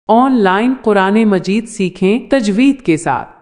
Online Quran मजीद सीखें तजवीद के साथ।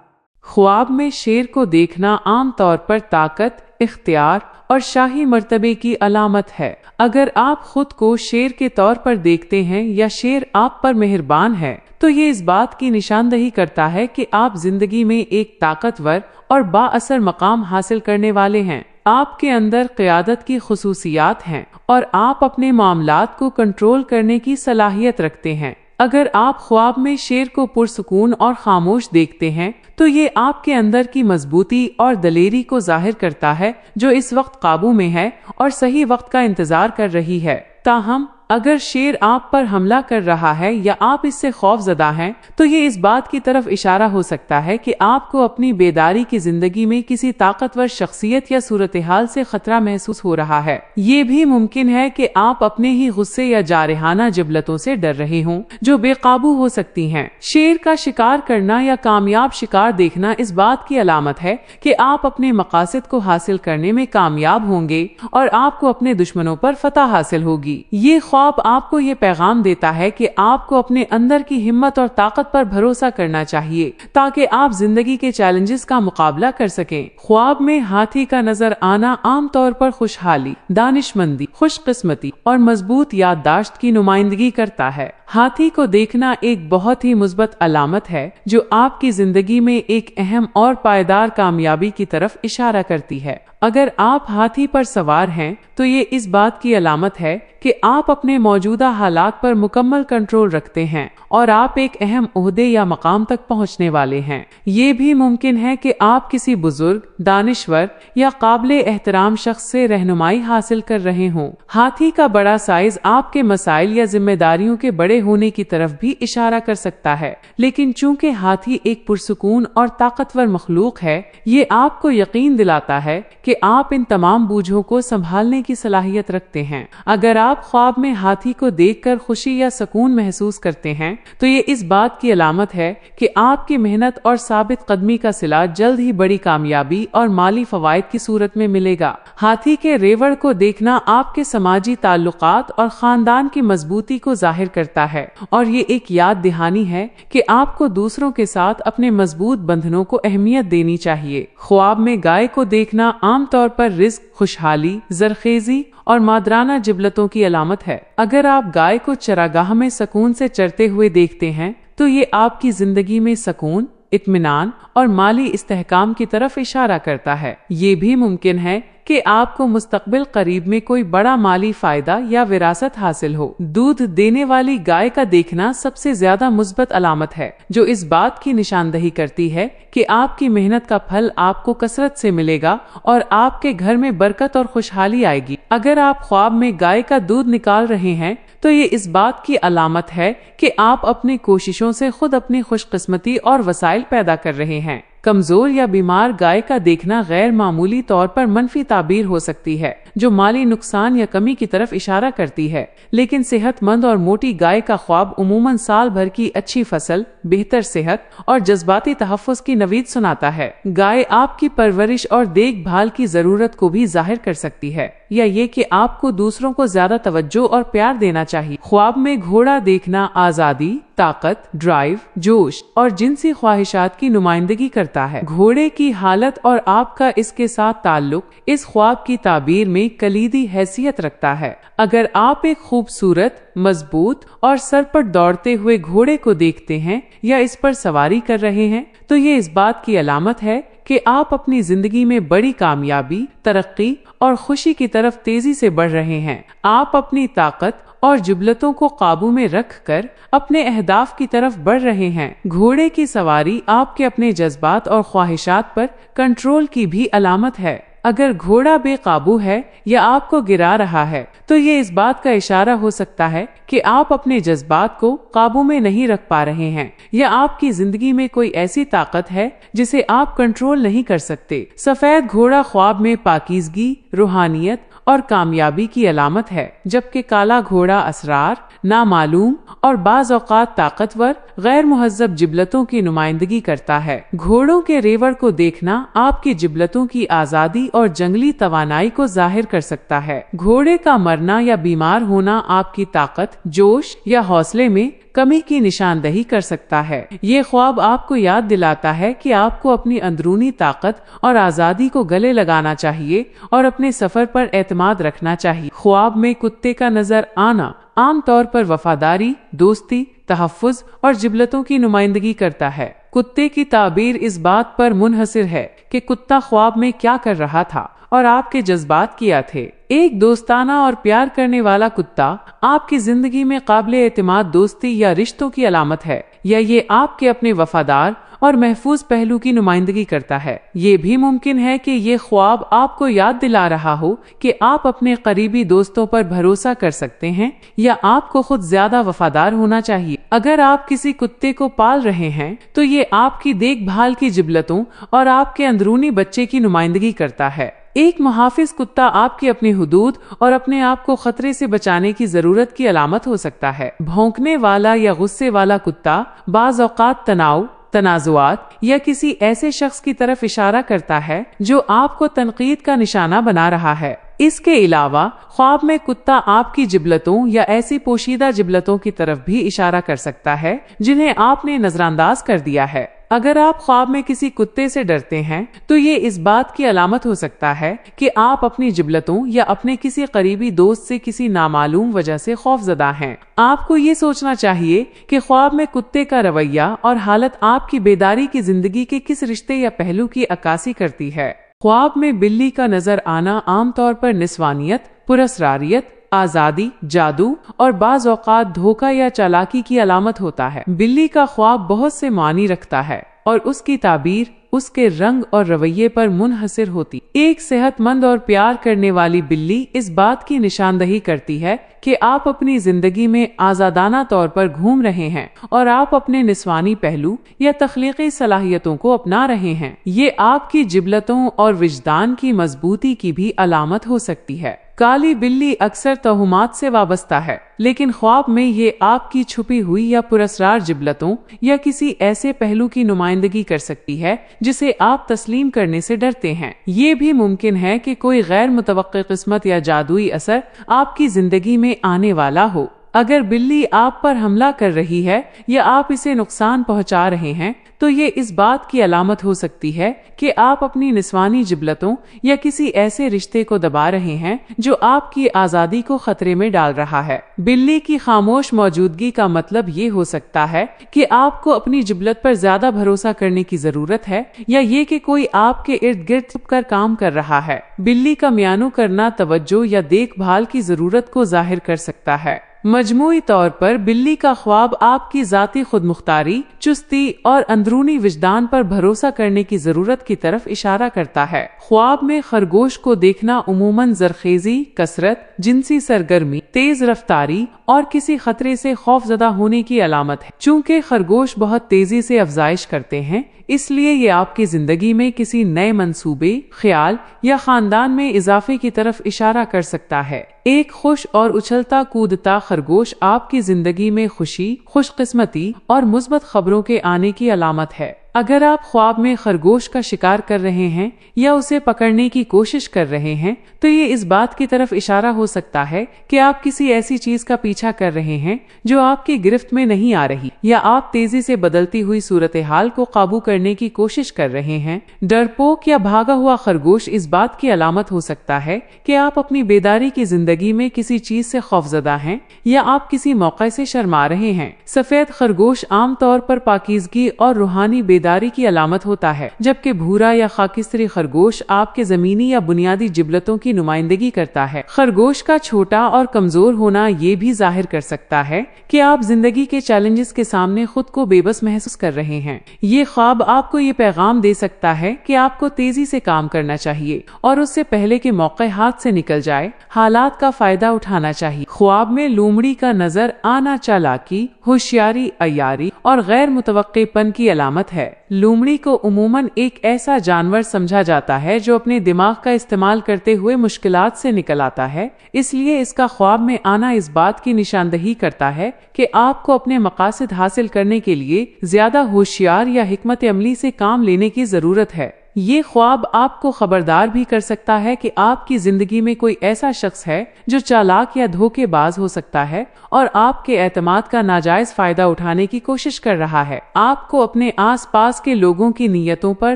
ख्वाब में शेर को देखना आम तौर पर ताकत, इख्तियार और शाही मर्तबे की अलामत है। अगर आप खुद को शेर के तौर पर देखते हैं या शेर आप पर मेहरबान है, तो ये इस बात की निशानदही करता है कि आप जिंदगी में एक ताकतवर और बाअसर मकाम हासिल करने वाले हैं। आपके अंदर क़यादत की खुसूसियात हैं और आप अपने मामलात को कंट्रोल करने की सलाहियत रखते हैं। अगर आप ख्वाब में शेर को पुरसुकून और खामोश देखते हैं, तो ये आपके अंदर की मजबूती और दलेरी को जाहिर करता है, जो इस वक्त काबू में है और सही वक्त का इंतजार कर रही है। ताहम अगर शेर आप पर हमला कर रहा है या आप इससे खौफजदा हैं, तो ये इस बात की तरफ इशारा हो सकता है कि आपको अपनी बेदारी की जिंदगी में किसी ताकतवर शख्सियत या सूरत हाल से खतरा महसूस हो रहा है। ये भी मुमकिन है कि आप अपने ही गुस्से या जारहाना जबलतों से डर रहे हों, जो बेकाबू हो सकती हैं। शेर का शिकार करना या कामयाब शिकार देखना इस बात की अलामत है कि आप अपने मकासद को हासिल करने में कामयाब होंगे और आपको अपने दुश्मनों पर फतह हासिल होगी। ये ख्वाब आपको ये पैगाम देता है कि आपको अपने अंदर की हिम्मत और ताकत पर भरोसा करना चाहिए, ताकि आप जिंदगी के चैलेंजेस का मुकाबला कर सकें। ख्वाब में हाथी का नजर आना आम तौर पर खुशहाली, दानिशमंदी, खुशकिस्मती और मजबूत याददाश्त की नुमाइंदगी करता है। हाथी को देखना एक बहुत ही मुस्बत अलामत है, जो आपकी जिंदगी में एक अहम और पायदार कामयाबी की तरफ इशारा करती है। अगर आप हाथी पर सवार हैं, तो ये इस बात की अलामत है कि आप अपने मौजूदा हालात पर मुकम्मल कंट्रोल रखते हैं और आप एक अहम ओहदे या मकाम तक पहुंचने वाले हैं। ये भी मुमकिन है कि आप किसी बुजुर्ग, दानिश्वर या काबिले एहतराम शख्स से रहनुमाई हासिल कर रहे हों। हाथी का बड़ा साइज आपके मसाइल या जिम्मेदारियों के बड़े होने की तरफ भी इशारा कर सकता है, लेकिन चूंकि हाथी एक पुरसुकून और ताकतवर मखलूक है, ये आपको यकीन दिलाता है कि आप इन तमाम बोझों को संभालने की सलाहियत रखते हैं। अगर आप ख्वाब में हाथी को देखकर खुशी या सुकून महसूस करते हैं, तो ये इस बात की अलामत है कि आपकी मेहनत और साबित कदमी का सिला जल्द ही बड़ी कामयाबी और माली फवायद की सूरत में मिलेगा। हाथी के रेवड़ को देखना आपके समाजी ताल्लुकात और खानदान की मजबूती को जाहिर करता है और ये एक याद दहानी है कि आपको दूसरों के साथ अपने मजबूत बंधनों को अहमियत देनी चाहिए। ख्वाब में गाय को देखना आम तौर पर रिज्क, खुशहाली, जरखेजी और मादराना जिबलतों की अलामत है। अगर आप गाय को चरागाह में सुकून से चरते हुए देखते हैं, तो ये आपकी जिंदगी में सुकून, इत्मीनान और माली इस्तेहकाम की तरफ इशारा करता है। ये भी मुमकिन है कि आपको मुस्तकबिल करीब में कोई बड़ा माली फायदा या विरासत हासिल हो। दूध देने वाली गाय का देखना सबसे ज्यादा मुस्बत अलामत है, जो इस बात की निशानदही करती है कि आपकी मेहनत का फल आपको कसरत से मिलेगा और आपके घर में बरकत और खुशहाली आएगी। अगर आप ख्वाब में गाय का दूध निकाल रहे हैं, तो ये इस बात की अलामत है कि आप अपनी कोशिशों से खुद अपनी खुशकिस्मती और वसाइल पैदा कर रहे हैं। कमजोर या बीमार गाय का देखना गैर मामूली तौर पर मनफी ताबीर हो सकती है, जो माली नुकसान या कमी की तरफ इशारा करती है, लेकिन सेहतमंद और मोटी गाय का ख्वाब उमूमन साल भर की अच्छी फसल, बेहतर सेहत और जज्बाती तहफ़्फ़ुज़ की नवीद सुनाता है। गाय आपकी परवरिश और देखभाल की जरूरत को भी जाहिर कर सकती है, या ये कि आपको दूसरों को ज्यादा तवज्जो और प्यार देना चाहिए। ख्वाब में घोड़ा देखना आजादी, ताकत, ड्राइव, जोश और जिनसी ख्वाहिशात की नुमाइंदगी करता है। घोड़े की हालत और आपका इसके साथ ताल्लुक इस ख्वाब की ताबीर में कलीदी हैसियत रखता है। अगर आप एक खूबसूरत, मजबूत और सर पर दौड़ते हुए घोड़े को देखते हैं या इस पर सवारी कर रहे हैं, तो ये इस बात की अलामत है कि आप अपनी जिंदगी में बड़ी कामयाबी, तरक्की और खुशी की तरफ तेजी से बढ़ रहे हैं। आप अपनी ताकत और जुबलतों को काबू में रखकर अपने अहदाफ की तरफ बढ़ रहे हैं। घोड़े की सवारी आपके अपने जज्बात और ख्वाहिशात पर कंट्रोल की भी अलामत है। अगर घोड़ा बेकाबू है या आपको गिरा रहा है, तो ये इस बात का इशारा हो सकता है कि आप अपने जज्बात को काबू में नहीं रख पा रहे हैं, या आपकी जिंदगी में कोई ऐसी ताकत है जिसे आप कंट्रोल नहीं कर सकते। सफेद घोड़ा ख्वाब में पाकीज़गी, रूहानियत और कामयाबी की अलामत है, जबकि काला घोड़ा असरार, नामालूम और बाज़ औक़ात ताकतवर, गैर मुहज़्ज़ब जिबलतों की नुमाइंदगी करता है। घोड़ों के रेवड़ को देखना आपकी जिबलतों की आज़ादी और जंगली तवानाई को जाहिर कर सकता है। घोड़े का मरना या बीमार होना आपकी ताकत, जोश या हौसले में कमी की निशानदही कर सकता है। ये ख्वाब आपको याद दिलाता है कि आपको अपनी अंदरूनी ताकत और आजादी को गले लगाना चाहिए और अपने सफर पर एतमाद रखना चाहिए। ख्वाब में कुत्ते का नजर आना आमतौर पर वफादारी, दोस्ती, तहफ्फुज और जिबलतों की नुमाइंदगी करता है। कुत्ते की ताबीर इस बात पर मुनहसिर है कि कुत्ता ख्वाब में क्या कर रहा था और आपके जज्बात क्या थे। एक दोस्ताना और प्यार करने वाला कुत्ता आपकी जिंदगी में काबिल एतमाद दोस्ती या रिश्तों की अलामत है, या ये आपके अपने वफादार और महफूज पहलू की नुमाइंदगी करता है। ये भी मुमकिन है कि ये ख्वाब आपको याद दिला रहा हो कि आप अपने करीबी दोस्तों पर भरोसा कर सकते हैं या आपको खुद ज्यादा वफादार होना चाहिए। अगर आप किसी कुत्ते को पाल रहे हैं तो ये आपकी देखभाल की जिबलतों और आपके अंदरूनी बच्चे की नुमाइंदगी करता है। एक मुहाफिज कुत्ता आपकी अपनी हुदूद और अपने आप को खतरे से बचाने की जरूरत की अलामत हो सकता है। भौंकने वाला या गुस्से वाला कुत्ता बाज़ औक़ात तनाव, तनाजुआत या किसी ऐसे शख्स की तरफ इशारा करता है जो आपको तनकीद का निशाना बना रहा है। इसके अलावा ख्वाब में कुत्ता आपकी जिबलतों या ऐसी पोशीदा जिबलतों की तरफ भी इशारा कर सकता है जिन्हें आपने नजरअंदाज कर दिया है। अगर आप ख्वाब में किसी कुत्ते से डरते हैं तो ये इस बात की अलामत हो सकता है कि आप अपनी जिबलतों या अपने किसी करीबी दोस्त से किसी नामालूम वजह से खौफजदा हैं। आपको ये सोचना चाहिए कि ख्वाब में कुत्ते का रवैया और हालत आपकी बेदारी की जिंदगी के किस रिश्ते या पहलू की अक्कासी करती है। ख्वाब में बिल्ली का नजर आना आमतौर पर निस्वानियत, पुरस्रारियत, आजादी, जादू और बाज़ औक़ात धोखा या चालाकी की अलामत होता है। बिल्ली का ख्वाब बहुत से मानी रखता है और उसकी ताबीर उसके रंग और रवैये पर मुनहसिर होती। एक सेहतमंद और प्यार करने वाली बिल्ली इस बात की निशानदही करती है कि आप अपनी जिंदगी में आजादाना तौर पर घूम रहे हैं और आप अपने निस्वानी पहलू या तख्लीकी सलाहियतों को अपना रहे हैं। ये आपकी जिबलतों और विजदान की मजबूती की भी अलामत हो सकती है। काली बिल्ली अक्सर तोहुमात से वाबस्ता है, लेकिन ख्वाब में ये आपकी छुपी हुई या पुरस्रार जिबलतों या किसी ऐसे पहलू की नुमाइंदगी कर सकती है जिसे आप तस्लीम करने से डरते हैं। ये भी मुमकिन है कि कोई गैर मुतवक्की किस्मत या जादुई असर आपकी जिंदगी में आने वाला हो। अगर बिल्ली आप पर हमला कर रही है या आप इसे नुकसान पहुंचा रहे हैं तो ये इस बात की अलामत हो सकती है कि आप अपनी निस्वानी जिबलतों या किसी ऐसे रिश्ते को दबा रहे हैं जो आपकी आजादी को खतरे में डाल रहा है। बिल्ली की खामोश मौजूदगी का मतलब ये हो सकता है कि आपको अपनी जिबलत पर ज्यादा भरोसा करने की जरूरत है या ये कि कोई आपके इर्द गिर्द छुपकर काम कर रहा है। बिल्ली का म्यानू करना तवज्जो या देखभाल की जरूरत को जाहिर कर सकता है। मजमूई तौर पर बिल्ली का ख्वाब आपकी जाती खुदमुख्तारी, चुस्ती और अंदरूनी विजदान पर भरोसा करने की जरूरत की तरफ इशारा करता है। ख्वाब में खरगोश को देखना उमूमन जरखेजी, कसरत, जिनसी सरगर्मी, तेज रफ्तारी और किसी खतरे से खौफजदा होने की अलामत है। चूंकि खरगोश बहुत तेजी से अफजाइश करते हैं, इसलिए ये आपकी जिंदगी में किसी नए मंसूबे, ख्याल या खानदान में इजाफे की तरफ इशारा कर सकता है। एक खुश और उछलता कूदता खरगोश आपकी जिंदगी में खुशी, खुशकिस्मती और मुस्बत खबरों के आने की अलामत है। अगर आप ख्वाब में खरगोश का शिकार कर रहे हैं या उसे पकड़ने की कोशिश कर रहे हैं तो ये इस बात की तरफ इशारा हो सकता है कि आप किसी ऐसी चीज का पीछा कर रहे हैं जो आपकी गिरफ्त में नहीं आ रही, या आप तेजी से बदलती हुई सूरत हाल को काबू करने की कोशिश कर रहे हैं। डरपोक या भागा हुआ खरगोश इस बात की अलामत हो सकता है कि आप अपनी बेदारी की जिंदगी में किसी चीज से खौफजदा हैं या आप किसी मौके से शर्मा रहे हैं। सफेद खरगोश आमतौर पर पाकीज़गी और रूहानी बेदारी की अलामत होता है, जबकि भूरा या खाकिस्तरी खरगोश आपके जमीनी या बुनियादी जिबलतों की नुमाइंदगी करता है। खरगोश का छोटा और कमजोर होना ये भी जाहिर कर सकता है कि आप जिंदगी के चैलेंजेस के सामने खुद को बेबस महसूस कर रहे हैं। ये ख्वाब आपको ये पैगाम दे सकता है कि आपको तेजी से काम करना चाहिए और उससे पहले कि मौके हाथ से निकल जाए, हालात का फायदा उठाना चाहिए। ख्वाब में लोमड़ी का नजर आना चालाकी, होशियारी, अय्यारी और गैर मुतवक्किपन की अलामत है। लोमड़ी को उमूमन एक ऐसा जानवर समझा जाता है जो अपने दिमाग का इस्तेमाल करते हुए मुश्किलात से निकल आता है, इसलिए इसका ख्वाब में आना इस बात की निशानदही करता है कि आपको अपने मकासद हासिल करने के लिए ज्यादा होशियार या हिकमत अमली से काम लेने की जरूरत है। یہ خواب آپ کو خبردار بھی کر سکتا ہے کہ آپ کی زندگی میں کوئی ایسا شخص ہے جو چالاک یا دھوکے باز ہو سکتا ہے اور آپ کے اعتماد کا ناجائز فائدہ اٹھانے کی کوشش کر رہا ہے۔ آپ کو اپنے آس پاس کے لوگوں کی نیتوں پر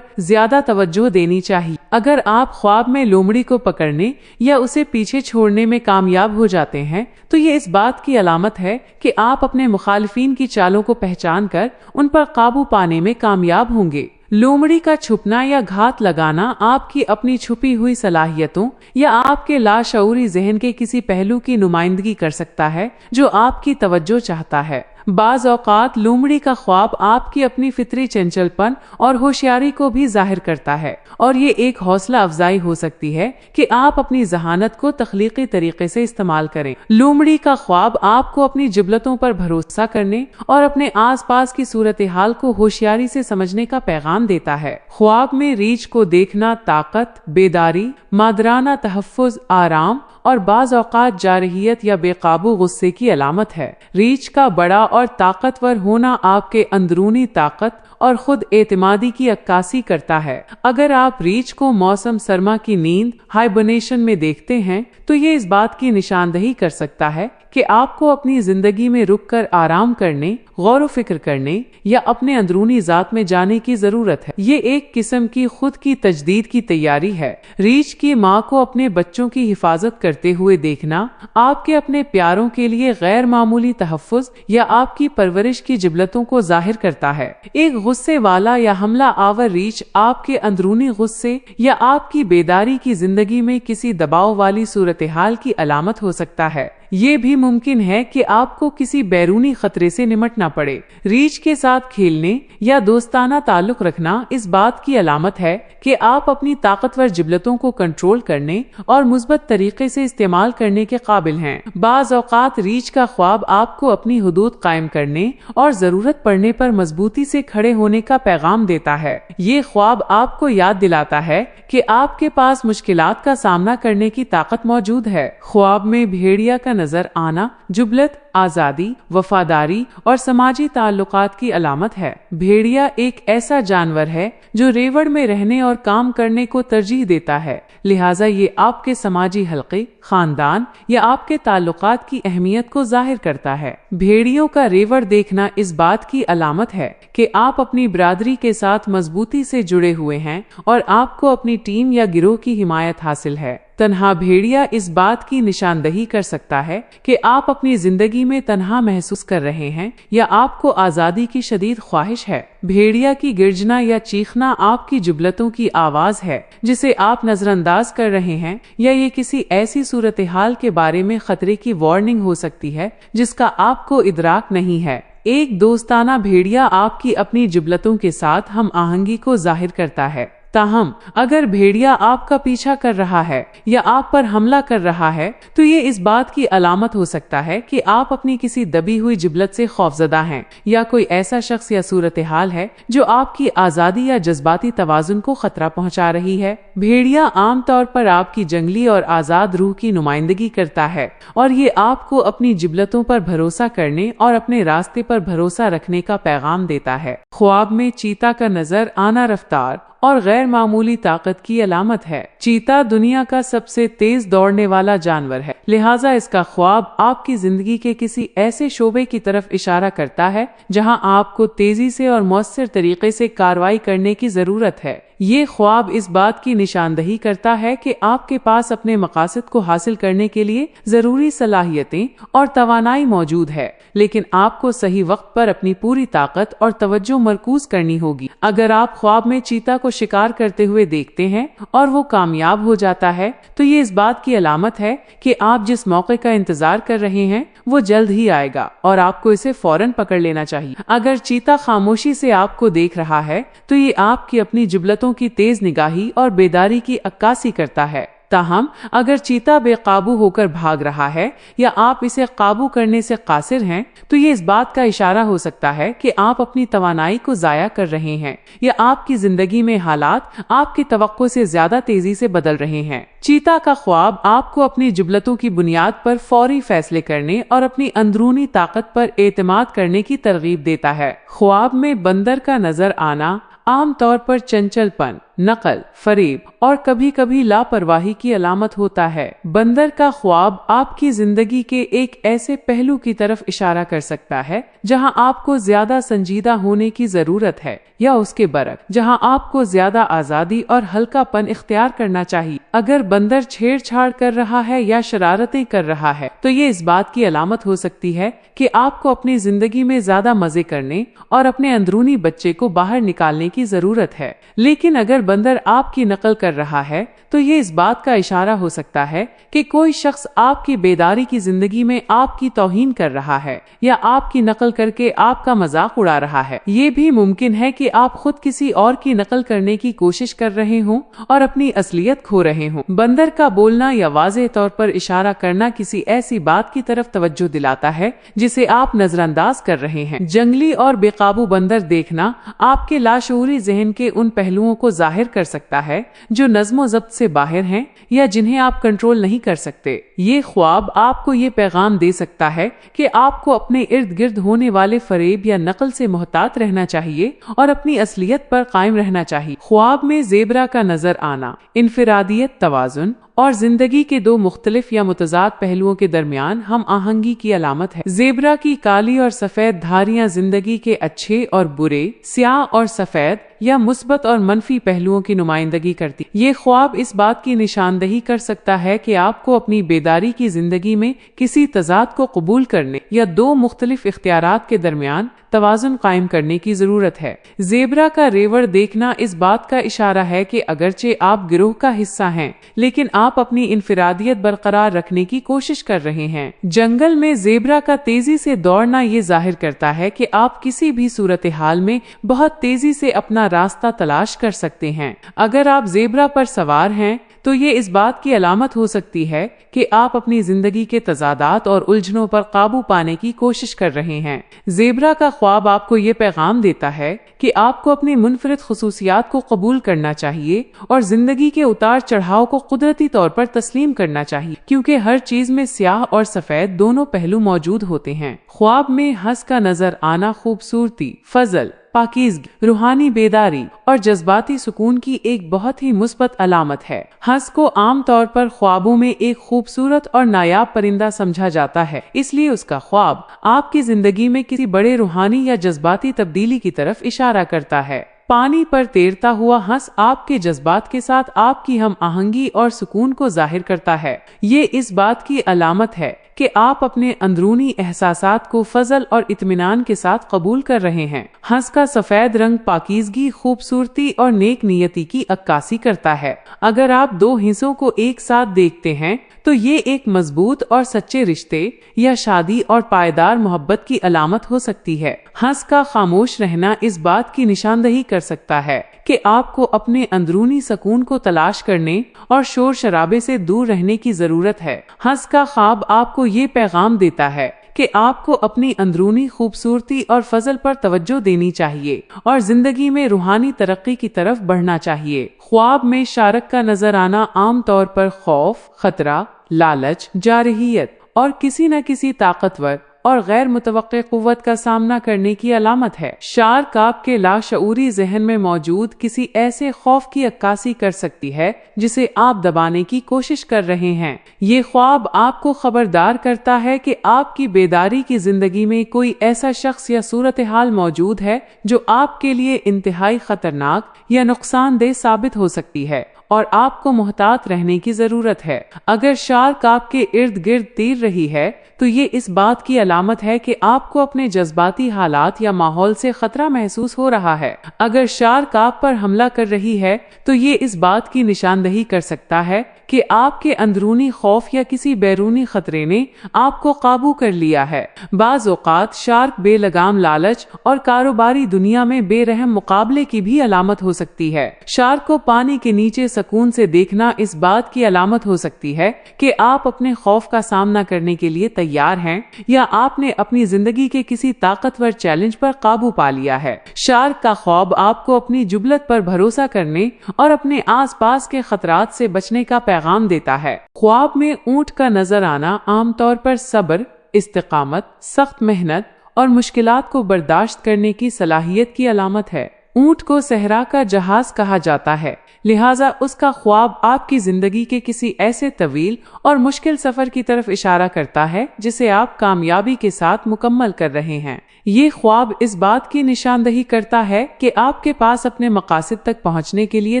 زیادہ توجہ دینی چاہیے۔ اگر آپ خواب میں لومڑی کو پکڑنے یا اسے پیچھے چھوڑنے میں کامیاب ہو جاتے ہیں تو یہ اس بات کی علامت ہے کہ آپ اپنے مخالفین کی چالوں کو پہچان کر ان پر قابو پانے میں کامیاب ہوں گے۔ لومڑی کا چھپنا یا گھات لگانا آپ کی اپنی چھپی ہوئی صلاحیتوں یا آپ کے لاشعوری ذہن کے کسی پہلو کی نمائندگی کر سکتا ہے جو آپ کی توجہ چاہتا ہے۔ بعض اوقات لومڑی کا خواب آپ کی اپنی فطری چنچل پن اور ہوشیاری کو بھی ظاہر کرتا ہے، اور یہ ایک حوصلہ افزائی ہو سکتی ہے کہ آپ اپنی ذہانت کو تخلیقی طریقے سے استعمال کریں۔ لومڑی کا خواب آپ کو اپنی جبلتوں پر بھروسہ کرنے اور اپنے آس پاس کی صورتحال کو ہوشیاری سے سمجھنے کا پیغام دیتا ہے۔ خواب میں ریچھ کو دیکھنا طاقت، بیداری، مادرانہ تحفظ، آرام اور بعض اوقات جارحیت یا بے قابو غصے کی علامت ہے۔ ریچھ کا بڑا اور طاقتور ہونا آپ کے اندرونی طاقت اور خود اعتمادی کی عکاسی کرتا ہے۔ اگر آپ ریچھ کو موسم سرما کی نیند ہائبرنیشن میں دیکھتے ہیں تو یہ اس بات کی نشاندہی کر سکتا ہے کہ آپ کو اپنی زندگی میں رک کر آرام کرنے، غور و فکر کرنے یا اپنے اندرونی ذات میں جانے کی ضرورت ہے۔ یہ ایک قسم کی خود کی تجدید کی تیاری ہے۔ ریچھ کی ماں کو اپنے بچوں کی حفاظت کرتے ہوئے دیکھنا آپ کے اپنے پیاروں کے لیے غیر معمولی تحفظ یا آپ کی پرورش کی جبلتوں کو ظاہر کرتا ہے۔ ایک غصے والا یا حملہ آور ریچھ آپ کے اندرونی غصے یا آپ کی بیداری کی زندگی میں کسی دباؤ والی صورتحال کی علامت ہو سکتا ہے۔ یہ بھی ممکن ہے کہ آپ کو کسی بیرونی خطرے سے نمٹنا پڑے۔ ریچھ کے ساتھ کھیلنے یا دوستانہ تعلق رکھنا اس بات کی علامت ہے کہ آپ اپنی طاقتور جبلتوں کو کنٹرول کرنے اور مثبت طریقے سے استعمال کرنے کے قابل ہیں۔ بعض اوقات ریچھ کا خواب آپ کو اپنی حدود قائم کرنے اور ضرورت پڑنے پر مضبوطی سے کھڑے ہونے کا پیغام دیتا ہے۔ یہ خواب آپ کو یاد دلاتا ہے کہ آپ کے پاس مشکلات کا سامنا کرنے کی طاقت موجود ہے۔ خواب میں بھیڑیا کا نظر آنا جبلت، آزادی، وفاداری اور سماجی تعلقات کی علامت ہے۔ بھیڑیا ایک ایسا جانور ہے جو ریوڑ میں رہنے اور کام کرنے کو ترجیح دیتا ہے، لہٰذا یہ آپ کے سماجی حلقے، خاندان یا آپ کے تعلقات کی اہمیت کو ظاہر کرتا ہے۔ بھیڑیوں کا ریوڑ دیکھنا اس بات کی علامت ہے کہ آپ اپنی برادری کے ساتھ مضبوطی سے جڑے ہوئے ہیں اور آپ کو اپنی ٹیم یا گروہ کی حمایت حاصل ہے۔ تنہا بھیڑیا اس بات کی نشاندہی کر سکتا ہے کہ آپ اپنی زندگی میں تنہا محسوس کر رہے ہیں یا آپ کو آزادی کی شدید خواہش ہے۔ بھیڑیا کی گرجنا یا چیخنا آپ کی جبلتوں کی آواز ہے جسے آپ نظر انداز کر رہے ہیں، یا یہ کسی ایسی صورتحال کے بارے میں خطرے کی وارننگ ہو سکتی ہے جس کا آپ کو ادراک نہیں ہے۔ ایک دوستانہ بھیڑیا آپ کی اپنی جبلتوں کے ساتھ ہم آہنگی کو ظاہر کرتا ہے۔ تاہم اگر بھیڑیا آپ کا پیچھا کر رہا ہے یا آپ پر حملہ کر رہا ہے تو یہ اس بات کی علامت ہو سکتا ہے کہ آپ اپنی کسی دبی ہوئی جبلت سے خوفزدہ ہیں، یا کوئی ایسا شخص یا صورتحال ہے جو آپ کی آزادی یا جذباتی توازن کو خطرہ پہنچا رہی ہے۔ بھیڑیا عام طور پر آپ کی جنگلی اور آزاد روح کی نمائندگی کرتا ہے، اور یہ آپ کو اپنی جبلتوں پر بھروسہ کرنے اور اپنے راستے پر بھروسہ رکھنے کا پیغام دیتا ہے۔ خواب میں چیتا کا نظر آنا رفتار اور غیر معمولی طاقت کی علامت ہے۔ چیتا دنیا کا سب سے تیز دوڑنے والا جانور ہے، لہٰذا اس کا خواب آپ کی زندگی کے کسی ایسے شعبے کی طرف اشارہ کرتا ہے جہاں آپ کو تیزی سے اور مؤثر طریقے سے کارروائی کرنے کی ضرورت ہے۔ یہ خواب اس بات کی نشاندہی کرتا ہے کہ آپ کے پاس اپنے مقاصد کو حاصل کرنے کے لیے ضروری صلاحیتیں اور توانائی موجود ہے، لیکن آپ کو صحیح وقت پر اپنی پوری طاقت اور توجہ مرکوز کرنی ہوگی۔ اگر آپ خواب میں چیتا کو شکار کرتے ہوئے دیکھتے ہیں اور وہ کامیاب ہو جاتا ہے تو یہ اس بات کی علامت ہے کہ آپ جس موقع کا انتظار کر رہے ہیں وہ جلد ہی آئے گا اور آپ کو اسے فوراً پکڑ لینا چاہیے۔ اگر چیتا خاموشی سے آپ کو دیکھ رہا ہے تو یہ آپ کی اپنی جبلتوں کی تیز نگاہی اور بیداری کی عکاسی کرتا ہے۔ تاہم اگر چیتا بے قابو ہو کر بھاگ رہا ہے یا آپ اسے قابو کرنے سے قاصر ہیں تو یہ اس بات کا اشارہ ہو سکتا ہے کہ آپ اپنی توانائی کو ضائع کر رہے ہیں یا آپ کی زندگی میں حالات آپ کی توقع سے زیادہ تیزی سے بدل رہے ہیں۔ چیتا کا خواب آپ کو اپنی جبلتوں کی بنیاد پر فوری فیصلے کرنے اور اپنی اندرونی طاقت پر اعتماد کرنے کی ترغیب دیتا ہے۔ خواب میں بندر کا نظر آنا عام طور پر چنچل پن، नकल, फरेब और कभी कभी लापरवाही की अलामत होता है। बंदर का ख्वाब आपकी जिंदगी के एक ऐसे पहलू की तरफ इशारा कर सकता है जहां आपको ज्यादा संजीदा होने की जरूरत है, या उसके बरक्स जहां आपको ज्यादा आजादी और हल्कापन इख्तियार करना चाहिए। अगर बंदर छेड़छाड़ कर रहा है या शरारतें कर रहा है तो ये इस बात की अलामत हो सकती है कि आपको अपनी जिंदगी में ज्यादा मजे करने और अपने अंदरूनी बच्चे को बाहर निकालने की जरूरत है। लेकिन अगर बंदर आपकी नकल कर रहा है तो ये इस बात का इशारा हो सकता है कि कोई शख्स आपकी बेदारी की जिंदगी में आपकी तौहीन कर रहा है या आपकी नकल करके आपका मजाक उड़ा रहा है। ये भी मुमकिन है कि आप खुद किसी और की नकल करने की कोशिश कर रहे हों और अपनी असलियत खो रहे हों। बंदर का बोलना या वाज़ेह तौर पर इशारा करना किसी ऐसी बात की तरफ तवज्जो दिलाता है जिसे आप नजरअंदाज कर रहे हैं। जंगली और बेकाबू बंदर देखना आपके लाशऊरी जहन के उन पहलुओं को जाहिर कर सकता है जो नज़्मो ज़ब्त से बाहर हैं या जिन्हें आप कंट्रोल नहीं कर सकते। ये ख्वाब आपको ये पैगाम दे सकता है कि आपको अपने इर्द गिर्द होने वाले फरेब या नकल से मोहतात रहना चाहिए और अपनी असलियत पर कायम रहना चाहिए। ख्वाब में ज़ेबरा का नजर आना इनफिरादियत, तवाज़ुन और जिंदगी के दो मुख्तलिफ या मुतजाद पहलुओं के दरमियान हम आहंगी की अलामत है। ज़ेबरा की काली और सफेद धारियां जिंदगी के अच्छे और बुरे, स्याह और सफेद या मुस्बत और मनफी पहलुओं की नुमाइंदगी करती। ये ख्वाब इस बात की निशानदही कर सकता है कि आपको अपनी बेदारी की जिंदगी में किसी तजाद को कबूल करने या दो मुख्तलिफ इख्तियारात के दरमियान तवाज़ुन कायम करने की जरूरत है। ज़ेबरा का रेवड़ देखना इस बात का इशारा है कि अगरचे आप गिरोह का हिस्सा हैं, लेकिन आप अपनी इनफिरादियत बरकरार रखने की कोशिश कर रहे हैं। जंगल में ज़ेबरा का तेजी से दौड़ना ये जाहिर करता है कि आप किसी भी सूरत हाल में बहुत तेजी से अपना रास्ता तलाश कर सकते हैं। अगर आप ज़ेबरा पर सवार हैं तो ये इस बात की अलामत हो सकती है कि आप अपनी जिंदगी के तजादात और उलझनों पर काबू पाने की कोशिश कर रहे हैं। ज़ेबरा का ख्वाब आपको ये पैगाम देता है कि आपको अपनी मुनफरिद खुसूसियात को कबूल करना चाहिए और जिंदगी के उतार चढ़ाव को कुदरती तौर पर तस्लीम करना चाहिए, क्योंकि हर चीज में स्याह और सफेद दोनों पहलू मौजूद होते हैं। ख्वाब में हंस का नजर आना खूबसूरती, फजल, पाकीज़गी, रूहानी बेदारी और जज्बाती सुकून की एक बहुत ही मुस्बत अलामत है। हंस को आम तौर पर ख्वाबों में एक खूबसूरत और नायाब परिंदा समझा जाता है, इसलिए उसका ख्वाब आपकी जिंदगी में किसी बड़े रूहानी या जज्बाती तब्दीली की तरफ इशारा करता है। पानी पर तैरता हुआ हंस आपके जज्बात के साथ आपकी हम आहंगी और सुकून को जाहिर करता है। ये इस बात की अलामत है कि आप अपने अंदरूनी एहसासात को फजल और इत्मीनान के साथ कबूल कर रहे हैं। हंस का सफेद रंग पाकीज़गी, खूबसूरती और नेक नियति की अक्कासी करता है। अगर आप दो हिस्सों को एक साथ देखते हैं तो ये एक मजबूत और सच्चे रिश्ते या शादी और पायदार मोहब्बत की अलामत हो सकती है। हंस का खामोश रहना इस बात की निशानदही कर सकता है कि आपको अपने अंदरूनी सुकून को तलाश करने और शोर शराबे से दूर रहने की जरूरत है। हंस का ख्वाब आपको ये पैगाम देता है कि आपको अपनी अंदरूनी खूबसूरती और फजल पर तवज्जो देनी चाहिए और जिंदगी में रूहानी तरक्की की तरफ बढ़ना चाहिए। ख्वाब में शारक का नजर आना आम तौर पर खौफ, खतरा, लालच, जारहियत और किसी न किसी ताकतवर और गैर मुतवक्के कुव्वत का सामना करने की अलामत है। शार्क आपके लाशऊरी जहन में मौजूद किसी ऐसे खौफ की अक्कासी कर सकती है जिसे आप दबाने की कोशिश कर रहे हैं। ये ख्वाब आपको खबरदार करता है कि आपकी बेदारी की जिंदगी में कोई ऐसा शख्स या सूरत हाल मौजूद है जो आपके लिए इंतहाई खतरनाक या नुकसानदेह साबित हो सकती है और आपको मुहतात रहने की जरूरत है। अगर शार्क आपके इर्द गिर्द तैर रही है तो ये इस बात की अलामत है कि आपको अपने जज्बाती हालात या माहौल से खतरा महसूस हो रहा है। अगर शार्क आप पर हमला कर रही है तो ये इस बात की निशानदही कर सकता है कि आपके अंदरूनी खौफ या किसी बैरूनी खतरे ने आपको काबू कर लिया है। बाज़ औक़ात शार्क बेलगाम लालच और कारोबारी दुनिया में बेरहम मुकाबले की भी अलामत हो सकती है। शार्क को पानी के नीचे सुकून से देखना इस बात की अलामत हो सकती है कि आप अपने खौफ का सामना करने के लिए तैयार हैं या आपने अपनी जिंदगी के किसी ताकतवर चैलेंज पर काबू पा लिया है। शार्क का ख्वाब आपको अपनी जुबलत पर भरोसा करने और अपने आसपास के खतरात से बचने का पैगाम देता है। ख्वाब में ऊंट का नजर आना आमतौर पर सब्र, इस्तिकामत, सख्त मेहनत और मुश्किलात को बर्दाश्त करने की सलाहियत की अलामत है। ऊंट को सहरा का जहाज कहा जाता है, लिहाजा उसका ख्वाब आपकी जिंदगी के किसी ऐसे तवील और मुश्किल सफर की तरफ इशारा करता है जिसे आप कामयाबी के साथ मुकम्मल कर रहे हैं। ये ख्वाब इस बात की निशानदही करता है कि आपके पास अपने मकासद तक पहुंचने के लिए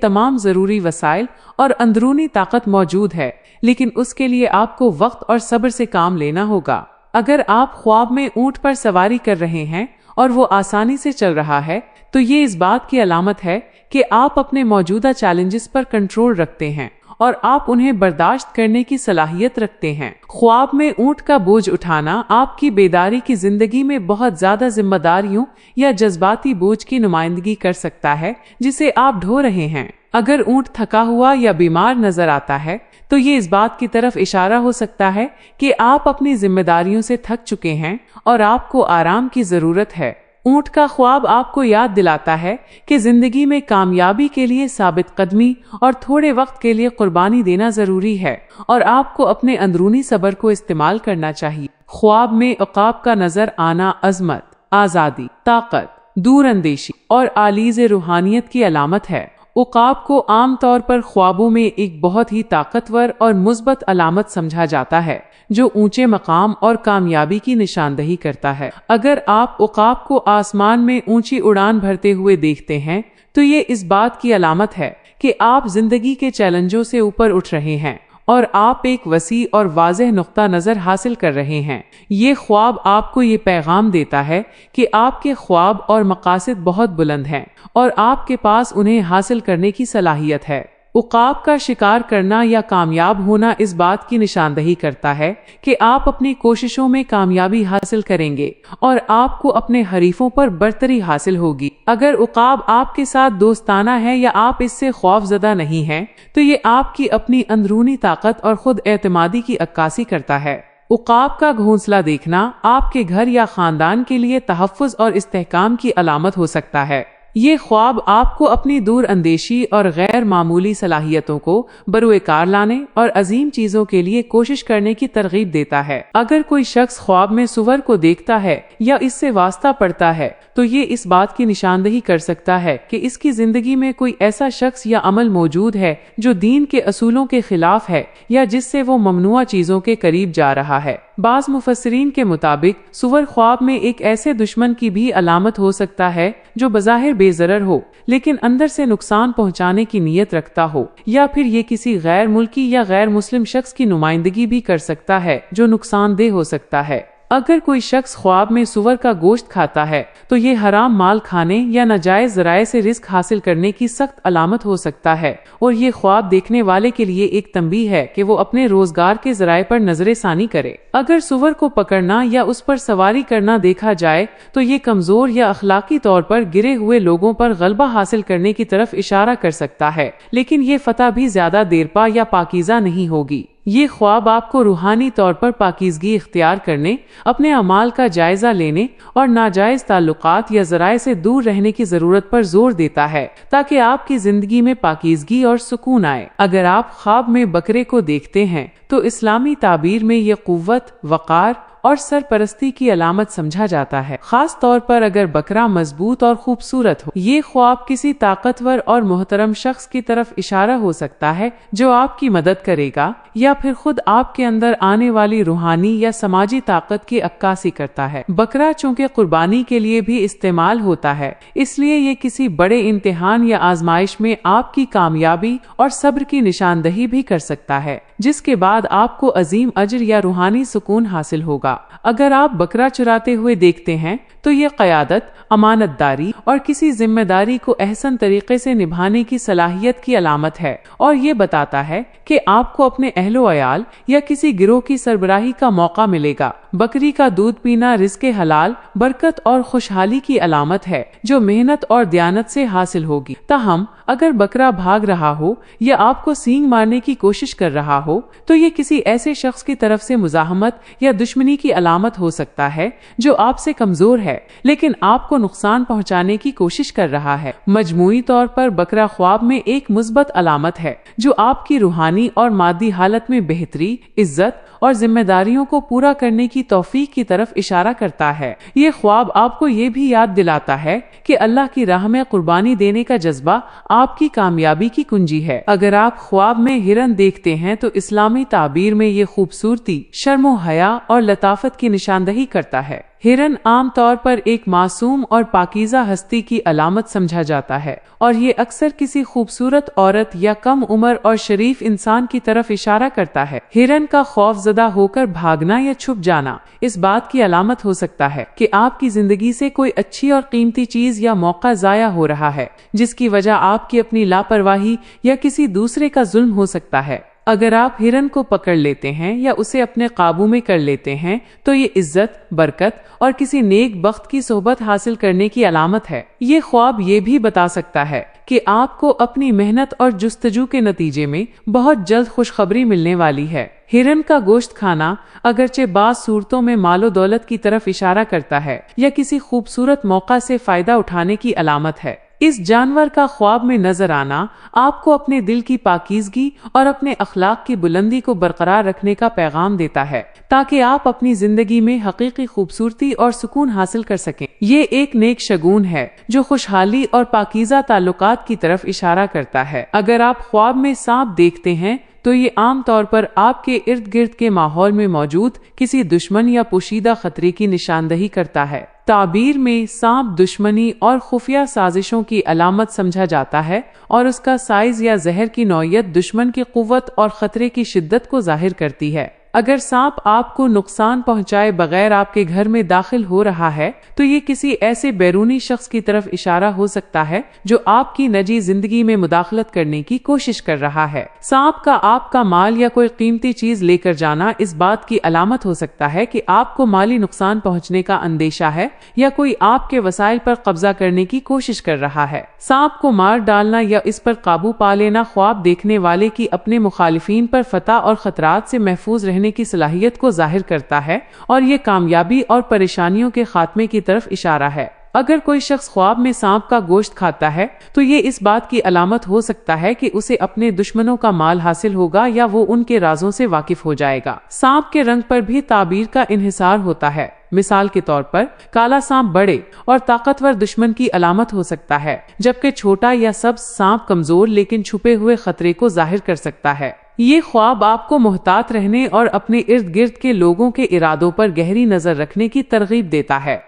तमाम जरूरी वसाइल और अंदरूनी ताकत मौजूद है, लेकिन उसके लिए आपको वक्त और सब्र से काम लेना होगा। अगर आप ख्वाब में ऊंट पर सवारी कर रहे हैं और वो आसानी से चल रहा है, तो ये इस बात की अलामत है कि आप अपने मौजूदा चैलेंजेस पर कंट्रोल रखते हैं और आप उन्हें बर्दाश्त करने की सलाहियत रखते हैं। ख्वाब में ऊंट का बोझ उठाना आपकी बेदारी की जिंदगी में बहुत ज्यादा जिम्मेदारियों या जज्बाती बोझ की नुमाइंदगी कर सकता है जिसे आप ढो रहे हैं। अगर ऊंट थका हुआ या बीमार नजर आता है, तो ये इस बात की तरफ इशारा हो सकता है कि आप अपनी जिम्मेदारियों से थक चुके हैं और आपको आराम की जरूरत है। ऊंट का ख्वाब आपको याद दिलाता है कि जिंदगी में कामयाबी के लिए साबित कदमी और थोड़े वक्त के लिए कुर्बानी देना जरूरी है और आपको अपने अंदरूनी सब्र को इस्तेमाल करना चाहिए। ख्वाब में उकाब का नजर आना अजमत, आजादी, ताकत, दूरअंदेशी और आलीज रूहानियत की अलामत है। उकाब को आम तौर पर ख्वाबों में एक बहुत ही ताकतवर और मुस्बत अलामत समझा जाता है जो ऊंचे मकाम और कामयाबी की निशानदही करता है। अगर आप उकाब को आसमान में ऊंची उड़ान भरते हुए देखते हैं, तो ये इस बात की अलामत है कि आप जिंदगी के चैलेंजों से ऊपर उठ रहे हैं और आप एक वसी और वाज़ेह नुक्ता नजर हासिल कर रहे हैं। ये ख्वाब आपको ये पैगाम देता है कि आपके ख्वाब और मकासद बहुत बुलंद हैं और आपके पास उन्हें हासिल करने की सलाहियत है। उकाब का शिकार करना या कामयाब होना इस बात की निशानदही करता है कि आप अपनी कोशिशों में कामयाबी हासिल करेंगे और आपको अपने हरीफों पर बरतरी हासिल होगी। अगर उकाब आपके साथ दोस्ताना है या आप इससे खौफजदा नहीं हैं, तो ये आपकी अपनी अंदरूनी ताकत और खुद एतमादी की अक्कासी करता है। उकाब का घोंसला देखना आपके घर या खानदान के लिए तहफ़्फ़ुज़ और इस्तेहकाम की अलामत हो सकता है। ये ख्वाब आपको अपनी दूर अंदेशी और गैर मामूली सलाहियतों को बरूएकार लाने और अजीम चीजों के लिए कोशिश करने की तरगीब देता है। अगर कोई शख्स ख्वाब में सुवर को देखता है या इससे वास्ता पड़ता है, तो ये इस बात की निशानदही कर सकता है कि इसकी जिंदगी में कोई ऐसा शख्स या अमल मौजूद है जो दीन के असूलों के खिलाफ है या जिससे वो ममनुआ चीजों के करीब जा रहा है। बाज़ मुफस्सिरीन के मुताबिक सुवर ख्वाब में एक ऐसे दुश्मन की भी अलामत हो सकता है जो बज़ाहिर बेज़रर हो लेकिन अंदर से नुकसान पहुंचाने की नीयत रखता हो, या फिर ये किसी गैर मुल्की या गैर मुस्लिम शख्स की नुमाइंदगी भी कर सकता है जो नुकसानदेह हो सकता है। अगर कोई शख्स ख्वाब में सुवर का गोश्त खाता है, तो ये हराम माल खाने या नाजायज ज़राए से रिस्क हासिल करने की सख्त अलामत हो सकता है और ये ख्वाब देखने वाले के लिए एक तंबीह है कि वो अपने रोजगार के ज़राए पर नजर सानी करे। अगर सुवर को पकड़ना या उस पर सवारी करना देखा जाए, तो ये कमजोर या अखलाकी तौर पर गिरे हुए लोगों पर गलबा हासिल करने की तरफ इशारा कर सकता है, लेकिन ये फतह भी ज्यादा देरपा या पाकीज़ा नहीं होगी। ये ख्वाब आपको रूहानी तौर पर पाकीज़गी इख्तियार करने, अपने अमाल का जायजा लेने और नाजायज ताल्लुकात या ज़राए से दूर रहने की जरूरत पर जोर देता है ताकि आपकी जिंदगी में पाकीज़गी और सुकून आए। अगर आप ख्वाब में बकरे को देखते हैं, तो इस्लामी ताबीर में ये कुव्वत, वक़ार और सरपरस्ती की अलामत समझा जाता है, खास तौर पर अगर बकरा मजबूत और खूबसूरत हो। ये ख्वाब किसी ताकतवर और मोहतरम शख्स की तरफ इशारा हो सकता है जो आपकी मदद करेगा या फिर खुद आपके अंदर आने वाली रूहानी या समाजी ताकत की अक्कासी करता है। बकरा चूंकि कुर्बानी के लिए भी इस्तेमाल होता है, इसलिए ये किसी बड़े इम्तिहान या आजमाइश में आपकी कामयाबी और सब्र की निशानदही भी कर सकता है, जिसके बाद आपको अजीम अजर या रूहानी सुकून हासिल होगा। अगर आप बकरा चुराते हुए देखते हैं, तो ये क़यादत, अमानतदारी और किसी जिम्मेदारी को अहसन तरीके से निभाने की सलाहियत की अलामत है और ये बताता है कि आपको अपने अहलो अयाल या किसी गिरोह की सरबराही का मौका मिलेगा। बकरी का दूध पीना रिज़्क़े हलाल, बरकत और खुशहाली की अलामत है जो मेहनत और दयानत से हासिल होगी। ताहम अगर बकरा भाग रहा हो या आपको सींग मारने की कोशिश कर रहा हो, तो ये किसी ऐसे शख्स की तरफ से मुज़ाहमत या दुश्मनी की अलामत हो सकता है जो आपसे कमजोर है है लेकिन आपको नुकसान पहुंचाने की कोशिश कर रहा है। मजमूई तौर पर बकरा ख्वाब में एक मुस्बत अलामत है जो आपकी रूहानी और मादी हालत में बेहतरी, इज्जत और जिम्मेदारियों को पूरा करने की तौफीक की तरफ इशारा करता है। ये ख्वाब आपको ये भी याद दिलाता है कि अल्लाह की राह में कुर्बानी देने का जज्बा आपकी कामयाबी की कुंजी है। अगर आप ख्वाब में हिरन देखते हैं तो इस्लामी ताबीर में ये खूबसूरती, शर्मो हया और लताफत की निशानदही करता है। हिरन आम तौर पर एक मासूम और पाकीज़ा हस्ती की अलामत समझा जाता है और ये अक्सर किसी खूबसूरत औरत या कम उम्र और शरीफ इंसान की तरफ इशारा करता है। हिरन का खौफजदा होकर भागना या छुप जाना इस बात की अलामत हो सकता है कि आपकी जिंदगी से कोई अच्छी और कीमती चीज या मौका जाया हो रहा है, जिसकी वजह आपकी अपनी लापरवाही या किसी दूसरे का जुल्म हो सकता है। अगर आप हिरन को पकड़ लेते हैं या उसे अपने काबू में कर लेते हैं तो ये इज्जत, बरकत और किसी नेक बख्त की सोहबत हासिल करने की अलामत है। ये ख्वाब ये भी बता सकता है कि आपको अपनी मेहनत और जुस्तजू के नतीजे में बहुत जल्द खुशखबरी मिलने वाली है। हिरन का गोश्त खाना अगरचे बाज़ सूरतों में मालो दौलत की तरफ इशारा करता है या किसी खूबसूरत मौका से फायदा उठाने की अलामत है। इस जानवर का ख्वाब में नजर आना आपको अपने दिल की पाकीज़गी और अपने अखलाक की बुलंदी को बरकरार रखने का पैगाम देता है ताकि आप अपनी जिंदगी में हकीकी खूबसूरती और सुकून हासिल कर सकें। ये एक नेक शगुन है जो खुशहाली और पाकीज़ा ताल्लुकात की तरफ इशारा करता है। अगर आप ख्वाब में सांप देखते हैं तो ये आम तौर पर आपके इर्द गिर्द के माहौल में मौजूद किसी दुश्मन या पोशीदा खतरे की निशानदही करता है। ताबीर में सांप दुश्मनी और खुफिया साजिशों की अलामत समझा जाता है और उसका साइज या जहर की नौयत दुश्मन की कुव्वत और खतरे की शिद्दत को जाहिर करती है। अगर सांप आपको नुकसान पहुंचाए बगैर आपके घर में दाखिल हो रहा है तो ये किसी ऐसे बैरूनी शख्स की तरफ इशारा हो सकता है जो आपकी निजी जिंदगी में मुदाखलत करने की कोशिश कर रहा है। सांप का आपका माल या कोई कीमती चीज लेकर जाना इस बात की अलामत हो सकता है कि आपको माली नुकसान पहुंचने का अंदेशा है या कोई आपके वसाइल पर कब्जा करने की कोशिश कर रहा है। सांप को मार डालना या इस पर काबू पा लेना ख्वाब देखने वाले की अपने मुखालिफिन पर फतह और खतरात से महफूज रहने की सलाहियत को जाहिर करता है और ये कामयाबी और परेशानियों के खात्मे की तरफ इशारा है। अगर कोई शख्स ख्वाब में सांप का गोश्त खाता है तो ये इस बात की अलामत हो सकता है कि उसे अपने दुश्मनों का माल हासिल होगा या वो उनके राजों से वाकिफ हो जाएगा। सांप के रंग पर भी ताबीर का इन्हिसार होता है। मिसाल के तौर पर काला सांप बड़े और ताकतवर दुश्मन की अलामत हो सकता है, जबकि छोटा या सब्ज सांप कमजोर लेकिन छुपे हुए खतरे को जाहिर कर सकता है। ये ख्वाब आपको मोहतात रहने और अपने इर्द गिर्द के लोगों के इरादों पर गहरी नजर रखने की तरगीब देता है।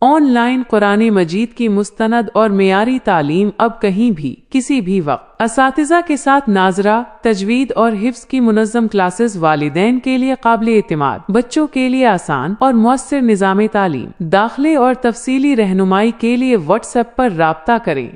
ऑनलाइन कुरान मजीद की मुस्तनद और मेयारी तालीम अब कहीं भी किसी भी वक्त असातिज़ा के साथ नाजरा, तजवीद और हिफ्ज़ की मुनज़्ज़म क्लासेस वालिदैन के लिए काबिल एतमाद, बच्चों के लिए आसान और मुअस्सिर निज़ाम तालीम। दाखिले और तफसीली रहनुमाई के लिए व्हाट्सएप पर राब्ता करें।